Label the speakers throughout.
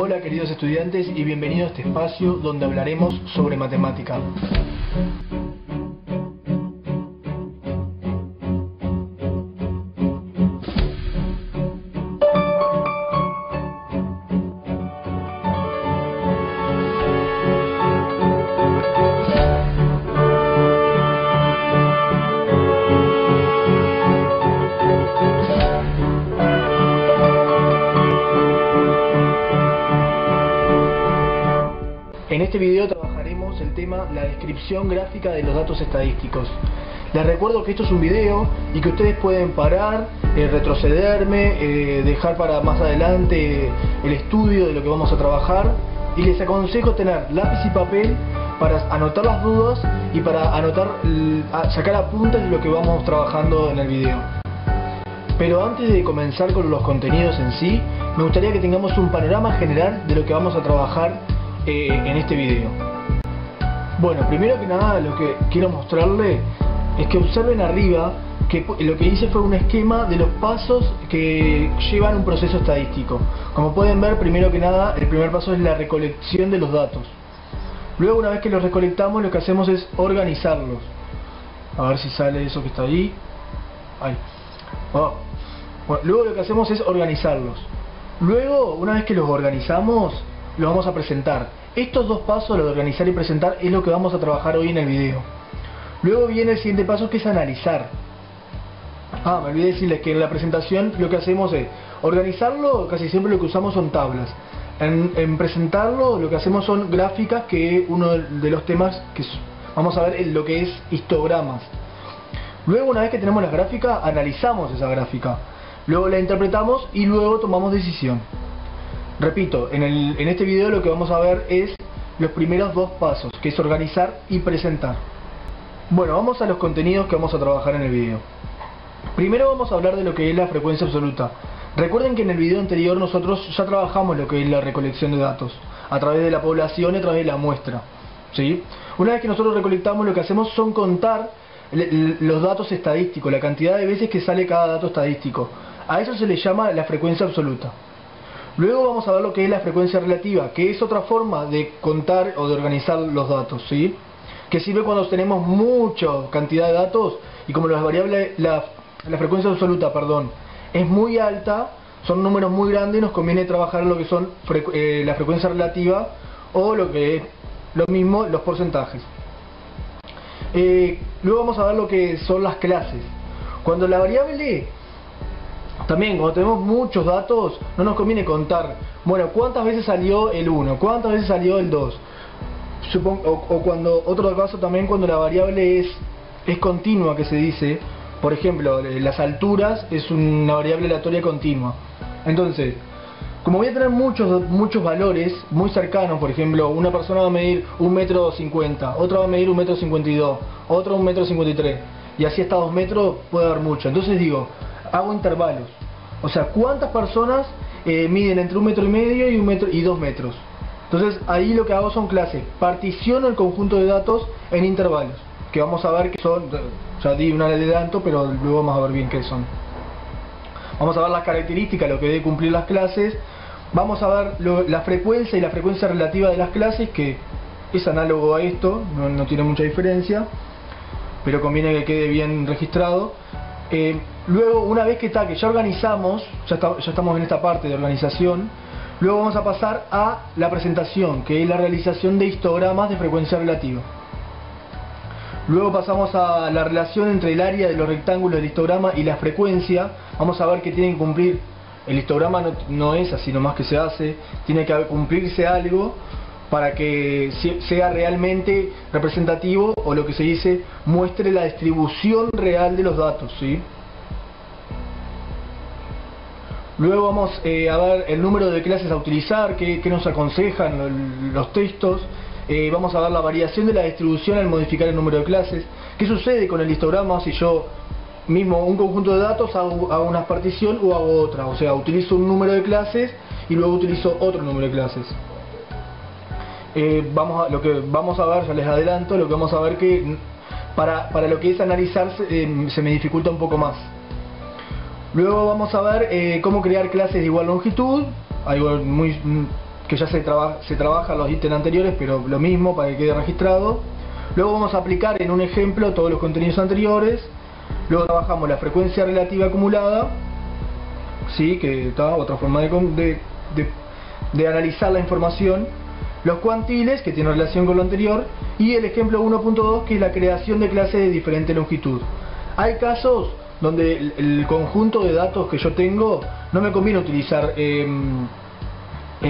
Speaker 1: Hola queridos estudiantes y bienvenidos a este espacio donde hablaremos sobre matemática. En este video trabajaremos el tema la descripción gráfica de los datos estadísticos. Les recuerdo que esto es un video y que ustedes pueden parar, retrocederme, dejar para más adelante el estudio de lo que vamos a trabajar, y les aconsejo tener lápiz y papel para anotar las dudas y para sacar apuntes de lo que vamos trabajando en el video. Pero antes de comenzar con los contenidos en sí, me gustaría que tengamos un panorama general de lo que vamos a trabajar en este video. Bueno, primero que nada lo que quiero mostrarle es que observen arriba que lo que hice fue un esquema de los pasos que llevan un proceso estadístico. Como pueden ver, primero que nada, el primer paso es la recolección de los datos. Luego, una vez que los recolectamos, lo que hacemos es organizarlos. A ver si sale eso que está ahí. Ahí. Oh. Bueno, luego lo que hacemos es organizarlos. Luego, una vez que los organizamos, los vamos a presentar. Estos dos pasos, lo de organizar y presentar, es lo que vamos a trabajar hoy en el video. Luego viene el siguiente paso, que es analizar. Me olvidé decirles que en la presentación lo que hacemos es organizarlo. Casi siempre lo que usamos son tablas. En presentarlo lo que hacemos son gráficas, que uno de los temas que vamos a ver es lo que es histogramas. Luego, una vez que tenemos las gráficas, analizamos esa gráfica. Luego la interpretamos y luego tomamos decisión. Repito, en este video lo que vamos a ver es los primeros dos pasos, que es organizar y presentar. Bueno, vamos a los contenidos que vamos a trabajar en el video. Primero vamos a hablar de lo que es la frecuencia absoluta. Recuerden que en el video anterior nosotros ya trabajamos lo que es la recolección de datos, a través de la población y a través de la muestra, ¿sí? Una vez que nosotros recolectamos, lo que hacemos son contar los datos estadísticos, la cantidad de veces que sale cada dato estadístico. A eso se le llama la frecuencia absoluta. Luego vamos a ver lo que es la frecuencia relativa, que es otra forma de contar o de organizar los datos, ¿sí? Que sirve cuando tenemos mucha cantidad de datos y como la frecuencia absoluta, es muy alta, son números muy grandes, nos conviene trabajar lo que son la frecuencia relativa, o lo que es lo mismo, los porcentajes. Luego vamos a ver lo que son las clases. Cuando la variable... También, cuando tenemos muchos datos, no nos conviene contar, bueno, cuántas veces salió el 1, cuántas veces salió el 2. Otro caso también, cuando la variable es continua, que se dice, por ejemplo, las alturas es una variable aleatoria continua. Entonces, como voy a tener muchos valores muy cercanos, por ejemplo, una persona va a medir 1,50 m, otra va a medir 1,52 m, otra 1,53 m, y así hasta 2 metros puede haber mucho. Entonces digo, hago intervalos, o sea, cuántas personas miden entre 1,5 m y 2 metros. Entonces ahí lo que hago son clases, particiono el conjunto de datos en intervalos, que vamos a ver que son, ya di un adelanto, pero luego vamos a ver bien qué son. Vamos a ver las características, lo que debe cumplir las clases. Vamos a ver la frecuencia y la frecuencia relativa de las clases, que es análogo a esto, no tiene mucha diferencia, pero conviene que quede bien registrado. Luego, una vez que ya organizamos, ya estamos en esta parte de organización, luego vamos a pasar a la presentación, que es la realización de histogramas de frecuencia relativa. Luego pasamos a la relación entre el área de los rectángulos del histograma y la frecuencia. Vamos a ver que tienen que cumplir, el histograma no es así nomás que se hace, tiene que cumplirse algo para que sea realmente representativo, o lo que se dice, muestre la distribución real de los datos, ¿sí? Luego vamos a ver el número de clases a utilizar, qué nos aconsejan los textos. Vamos a ver la variación de la distribución al modificar el número de clases. ¿Qué sucede con el histograma si yo mismo un conjunto de datos hago una partición o hago otra? O sea, utilizo un número de clases y luego utilizo otro número de clases. Lo que vamos a ver, ya les adelanto, lo que vamos a ver que para lo que es analizar se me dificulta un poco más. Luego vamos a ver cómo crear clases de igual longitud, algo muy que ya se trabajan los ítems anteriores, pero lo mismo para que quede registrado. Luego vamos a aplicar en un ejemplo todos los contenidos anteriores. Luego trabajamos la frecuencia relativa acumulada, ¿sí? Que está otra forma de analizar la información. Los cuantiles, que tiene relación con lo anterior. Y el ejemplo 1.2, que es la creación de clases de diferente longitud. Hay casos donde el conjunto de datos que yo tengo no me conviene utilizar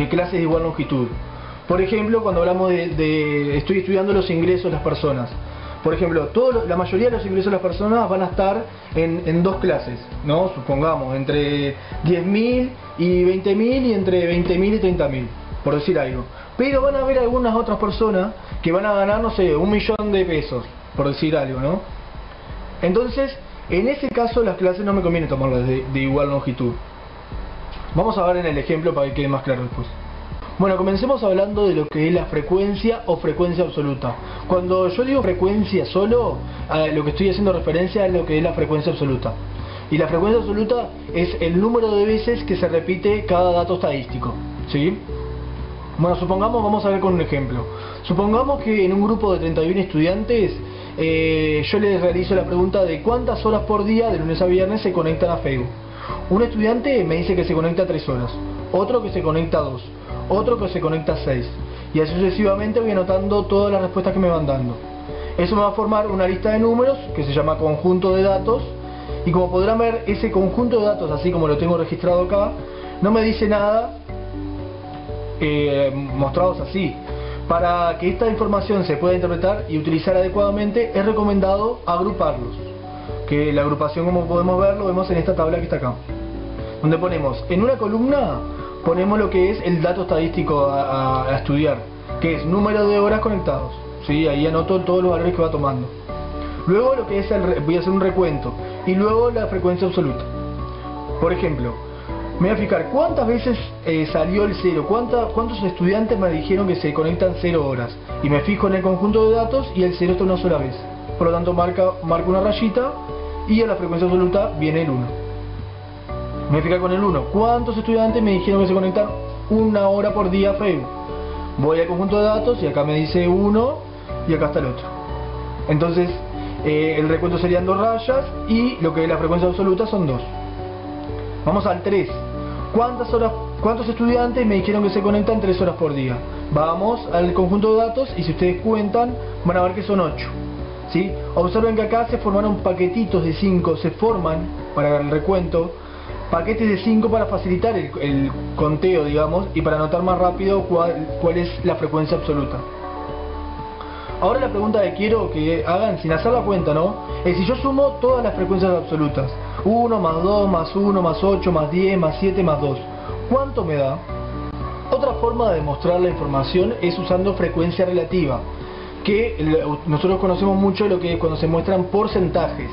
Speaker 1: clases de igual longitud. Por ejemplo, cuando hablamos estoy estudiando los ingresos de las personas. Por ejemplo, la mayoría de los ingresos de las personas van a estar en dos clases, ¿no? Supongamos, entre 10.000 y 20.000 y entre 20.000 y 30.000, por decir algo. Pero van a haber algunas otras personas que van a ganar, no sé, 1.000.000 de pesos, por decir algo, ¿no? Entonces, en ese caso las clases no me conviene tomarlas de igual longitud. Vamos a ver en el ejemplo para que quede más claro después. Bueno, comencemos hablando de lo que es la frecuencia o frecuencia absoluta. Cuando yo digo frecuencia solo, lo que estoy haciendo referencia es lo que es la frecuencia absoluta. Y la frecuencia absoluta es el número de veces que se repite cada dato estadístico, ¿sí? Bueno, supongamos, vamos a ver con un ejemplo. Supongamos que en un grupo de 31 estudiantes, yo les realizo la pregunta de cuántas horas por día, de lunes a viernes, se conectan a Facebook. Un estudiante me dice que se conecta 3 horas, otro que se conecta 2, otro que se conecta 6, y así sucesivamente voy anotando todas las respuestas que me van dando. Eso me va a formar una lista de números que se llama conjunto de datos, y como podrán ver, ese conjunto de datos, así como lo tengo registrado acá, no me dice nada mostrados así. Para que esta información se pueda interpretar y utilizar adecuadamente, es recomendado agruparlos, que la agrupación, como podemos ver, lo vemos en esta tabla que está acá, donde ponemos en una columna, ponemos lo que es el dato estadístico a estudiar, que es número de horas conectados, ¿sí? Ahí anoto todos los valores que va tomando. Luego lo que es voy a hacer un recuento, y luego la frecuencia absoluta. Por ejemplo, me voy a fijar cuántas veces salió el 0, cuántos estudiantes me dijeron que se conectan 0 horas, y me fijo en el conjunto de datos y el 0 está una sola vez. Por lo tanto marco una rayita, y a la frecuencia absoluta viene el 1. Me voy a fijar con el 1. ¿Cuántos estudiantes me dijeron que se conectan 1 hora por día a Facebook? Voy al conjunto de datos y acá me dice 1 y acá está el otro. Entonces, el recuento serían 2 rayas y lo que es la frecuencia absoluta son 2. Vamos al 3. ¿Cuántos estudiantes me dijeron que se conectan 3 horas por día? Vamos al conjunto de datos y si ustedes cuentan van a ver que son 8. ¿Sí? Observen que acá se formaron paquetitos de 5, se forman para el recuento paquetes de 5 para facilitar el conteo, digamos, y para anotar más rápido cuál es la frecuencia absoluta. Ahora la pregunta que quiero que hagan sin hacer la cuenta, ¿no? Es si yo sumo todas las frecuencias absolutas, 1 más 2 más 1 más 8 más 10 más 7 más 2, ¿cuánto me da? Otra forma de demostrar la información es usando frecuencia relativa, que nosotros conocemos mucho lo que es cuando se muestran porcentajes,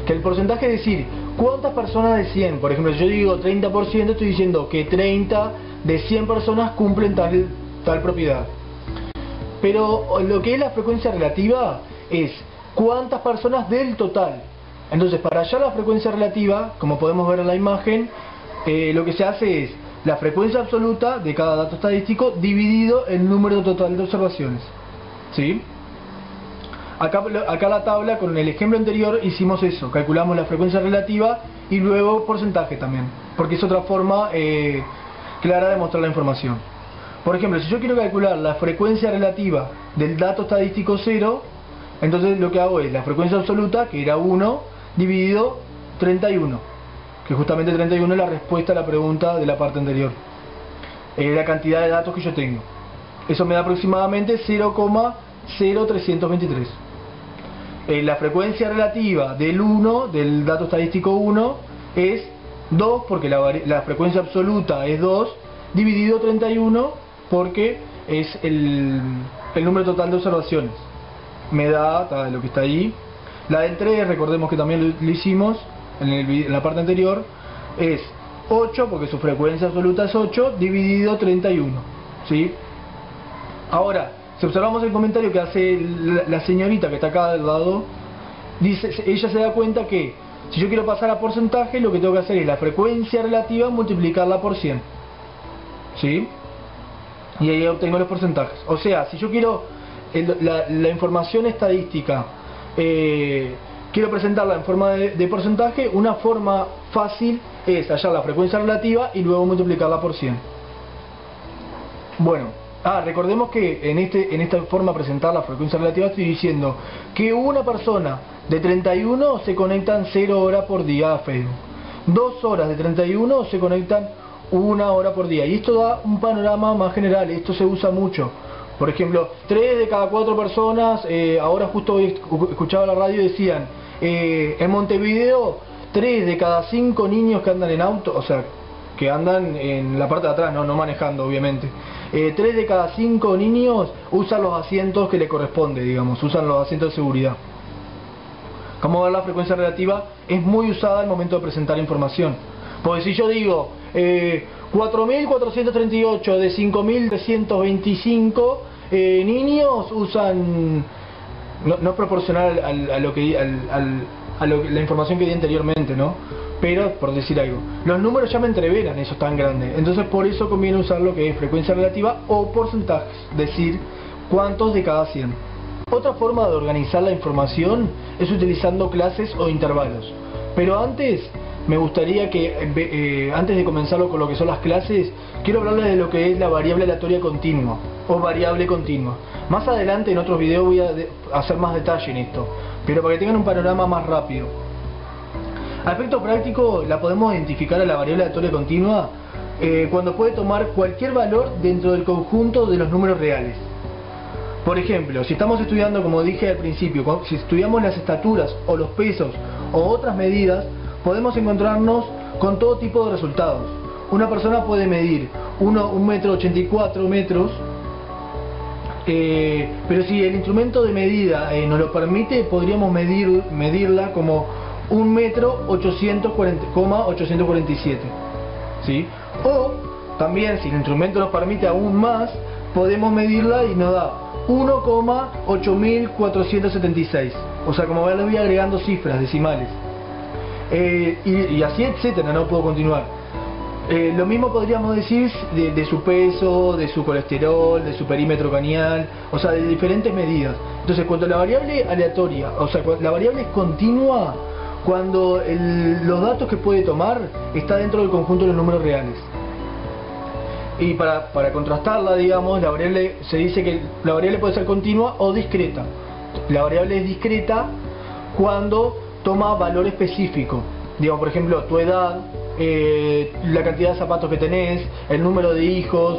Speaker 1: que el porcentaje es decir, ¿cuántas personas de 100? Por ejemplo, si yo digo 30%, estoy diciendo que 30 de 100 personas cumplen tal propiedad. Pero lo que es la frecuencia relativa es cuántas personas del total. Entonces, para hallar la frecuencia relativa, como podemos ver en la imagen, lo que se hace es la frecuencia absoluta de cada dato estadístico dividido el número total de observaciones, ¿sí? Acá la tabla, con el ejemplo anterior, hicimos eso, calculamos la frecuencia relativa y luego porcentaje también, porque es otra forma clara de mostrar la información. Por ejemplo, si yo quiero calcular la frecuencia relativa del dato estadístico 0, entonces lo que hago es la frecuencia absoluta, que era 1, dividido 31, que justamente 31 es la respuesta a la pregunta de la parte anterior, la cantidad de datos que yo tengo. Eso me da aproximadamente 0,0323. La frecuencia relativa del 1, del dato estadístico 1, es 2, porque la frecuencia absoluta es 2, dividido 31, porque es el número total de observaciones. Me da lo que está ahí. La del 3, recordemos que también lo hicimos en la parte anterior, es 8, porque su frecuencia absoluta es 8, dividido 31, ¿sí? Ahora, si observamos el comentario que hace la señorita que está acá del lado, dice, ella se da cuenta que si yo quiero pasar a porcentaje, lo que tengo que hacer es la frecuencia relativa multiplicarla por 100, ¿sí? y ahí obtengo los porcentajes. O sea, si yo quiero la información estadística, quiero presentarla en forma de porcentaje, una forma fácil es hallar la frecuencia relativa y luego multiplicarla por 100. Bueno, recordemos que en esta forma de presentar la frecuencia relativa estoy diciendo que una persona de 31 se conectan 0 horas por día a Facebook. 2 horas de 31 se conectan 1 hora por día. Y esto da un panorama más general, esto se usa mucho. Por ejemplo, 3 de cada 4 personas, ahora justo hoy escuchaba la radio y decían, en Montevideo, 3 de cada 5 niños que andan en auto, o sea, que andan en la parte de atrás, no manejando obviamente, 3 de cada 5 niños usan los asientos que le corresponde, digamos, usan los asientos de seguridad. Como ver, la frecuencia relativa es muy usada al momento de presentar información. Porque si yo digo 4.438 de 5.325 niños usan, no es proporcional a la información que di anteriormente, ¿no? Pero, por decir algo, los números ya me entreveran esos tan grandes. Entonces por eso conviene usar lo que es frecuencia relativa o porcentajes, decir cuántos de cada 100. Otra forma de organizar la información es utilizando clases o intervalos. Pero antes, me gustaría que, antes de comenzarlo con lo que son las clases, quiero hablarles de lo que es la variable aleatoria continua o variable continua. Más adelante en otros videos voy a hacer más detalle en esto, pero para que tengan un panorama más rápido. A efecto práctico, la podemos identificar a la variable aleatoria continua cuando puede tomar cualquier valor dentro del conjunto de los números reales. Por ejemplo, si estamos estudiando, como dije al principio, si estudiamos las estaturas o los pesos o otras medidas, podemos encontrarnos con todo tipo de resultados. Una persona puede medir 1,84 metros, pero si el instrumento de medida nos lo permite, podríamos medirla como 1,847 m, ¿sí? O también, si el instrumento nos permite aún más, podemos medirla y nos da 1,8476. O sea, como ven, le voy agregando cifras decimales. Y así etcétera, no puedo continuar. Lo mismo podríamos decir de su peso, de su colesterol, de su perímetro craneal, o sea, de diferentes medidas. Entonces, cuando la variable aleatoria, o sea, la variable es continua, cuando los datos que puede tomar está dentro del conjunto de los números reales. Y para contrastarla, digamos, se dice que la variable puede ser continua o discreta. La variable es discreta cuando toma valor específico. Digamos, por ejemplo, tu edad, la cantidad de zapatos que tenés, el número de hijos.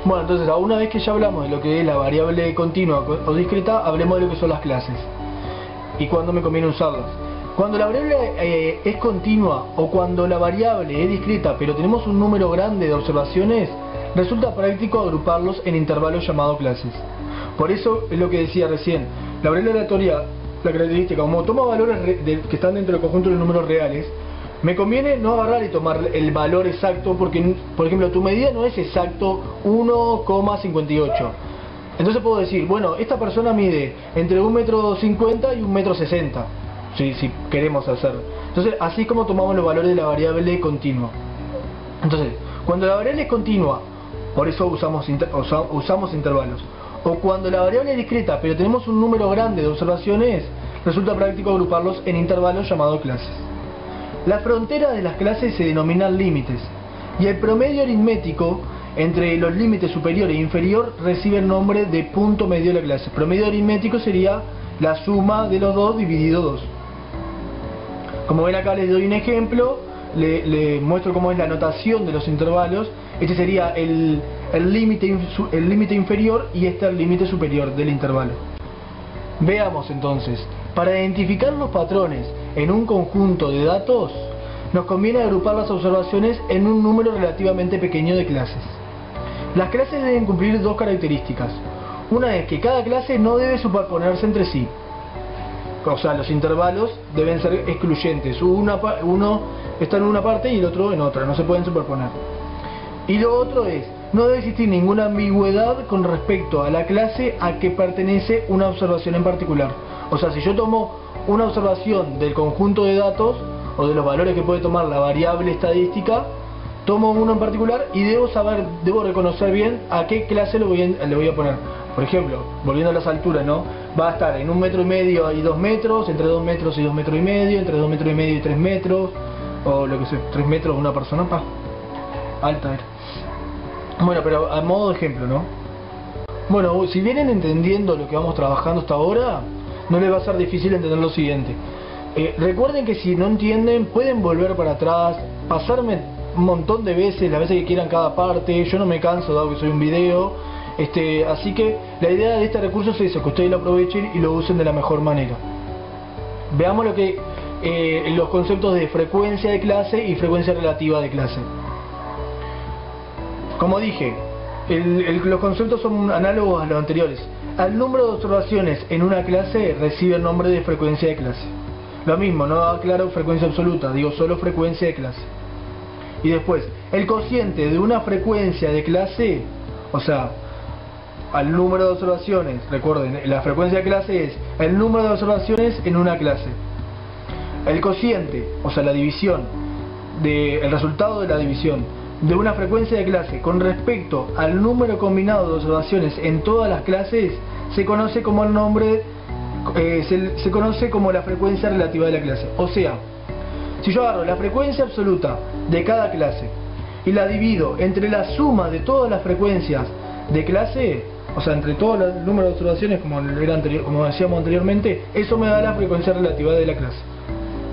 Speaker 1: Bueno, entonces, una vez que ya hablamos de lo que es la variable continua o discreta, hablemos de lo que son las clases y cuándo me conviene usarlas. Cuando la variable es continua o cuando la variable es discreta, pero tenemos un número grande de observaciones, resulta práctico agruparlos en intervalos llamados clases. Por eso es lo que decía recién, la variable aleatoria, la característica, como toma valores que están dentro del conjunto de los números reales, me conviene no agarrar y tomar el valor exacto, porque, por ejemplo, tu medida no es exacto 1,58. Entonces puedo decir, bueno, esta persona mide entre 1,50 m y 1,60 m. Si queremos hacerlo. Entonces, así como tomamos los valores de la variable continua. Entonces, cuando la variable es continua, por eso usamos intervalos. O cuando la variable es discreta, pero tenemos un número grande de observaciones, resulta práctico agruparlos en intervalos llamados clases. Las fronteras de las clases se denominan límites, y el promedio aritmético entre los límites superior e inferior recibe el nombre de punto medio de la clase. Promedio aritmético sería la suma de los dos dividido 2. Como ven acá les doy un ejemplo, le muestro cómo es la notación de los intervalos. Este sería el límite inferior y este el límite superior del intervalo. Veamos entonces, para identificar los patrones en un conjunto de datos, nos conviene agrupar las observaciones en un número relativamente pequeño de clases. Las clases deben cumplir dos características. Una es que cada clase no debe superponerse entre sí. O sea, los intervalos deben ser excluyentes. Uno está en una parte y el otro en otra, no se pueden superponer. Y lo otro es, no debe existir ninguna ambigüedad con respecto a la clase a que pertenece una observación en particular. O sea, si yo tomo una observación del conjunto de datos o de los valores que puede tomar la variable estadística, tomo uno en particular y debo reconocer bien a qué clase le voy a poner. Por ejemplo, volviendo a las alturas, ¿no? Va a estar en 1,5 metros y 2 metros, entre 2 metros y 2,5 metros, entre 2,5 metros y 3 metros, o lo que sea, 3 metros una persona, alta era. Bueno, pero a modo de ejemplo, ¿no? Bueno, si vienen entendiendo lo que vamos trabajando hasta ahora, no les va a ser difícil entender lo siguiente. Recuerden que si no entienden, pueden volver para atrás, pasarme un montón de veces, las veces que quieran cada parte. Yo no me canso, dado que soy un video. Así que la idea de este recurso es eso, que ustedes lo aprovechen y lo usen de la mejor manera. Veamos lo que los conceptos de frecuencia de clase y frecuencia relativa de clase. Como dije, los conceptos son análogos a los anteriores. Al número de observaciones en una clase recibe el nombre de frecuencia de clase. Lo mismo, no aclaro frecuencia absoluta, digo solo frecuencia de clase. Y después, el cociente de una frecuencia de clase, o sea, al número de observaciones, recuerden, la frecuencia de clase es el número de observaciones en una clase. El cociente, o sea, la división, el resultado de la división de una frecuencia de clase con respecto al número combinado de observaciones en todas las clases, se conoce como se conoce como la frecuencia relativa de la clase. O sea, si yo agarro la frecuencia absoluta de cada clase y la divido entre la suma de todas las frecuencias de clase, o sea, entre todos los números de observaciones, como decíamos anteriormente, eso me da la frecuencia relativa de la clase.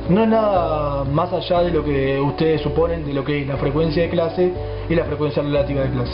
Speaker 1: No es nada más allá de lo que ustedes suponen de lo que es la frecuencia de clase y la frecuencia relativa de clase.